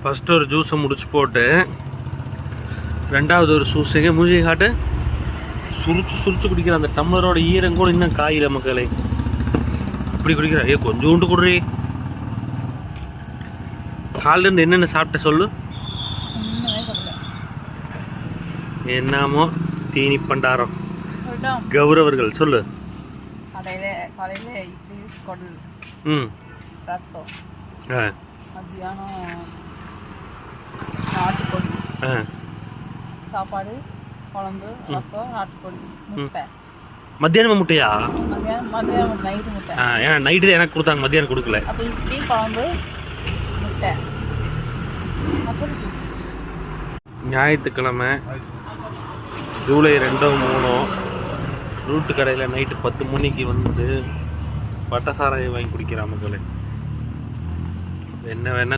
First ஒரு ஜூஸை முடிச்சு போட்டு ரெண்டாவது ஒரு ஜூஸுங்க மூஞ்சி காட்டு சுரிச்சு குடிக்கிற அந்த டம்ளரோட ஈரம் கூட இன்னும் காயில மக்களே. இப்படி குடிக்கிற கொஞ்சோண்டு குடுறி. காலிலேருந்து என்னென்ன சாப்பிட்ட சொல்லு. என்னமோ தீனி பண்டாரம் கௌரவர்கள் சொல்லு. ம் சாப்பாடு குழம்பு ரசம் நாட்டுக்கோழி முட்டை. மத்தியானம் முட்டையா? மத்தியானம் நைட்டு முட்டை. ஏன்னா நைட்டு தான் எனக்கு கொடுத்தாங்க, மத்தியானம் கொடுக்கல. அப்போ இட்லி குழம்பு முட்டை அப்புறம் ஞாயிற்றுக்கிழமை ஜூலை 2 3 ரூட்டு கடையில் நைட்டு 10 மணிக்கு வந்து பட்டசாராயை வாங்கி குடிக்கிற மக்களே. என்ன வேணா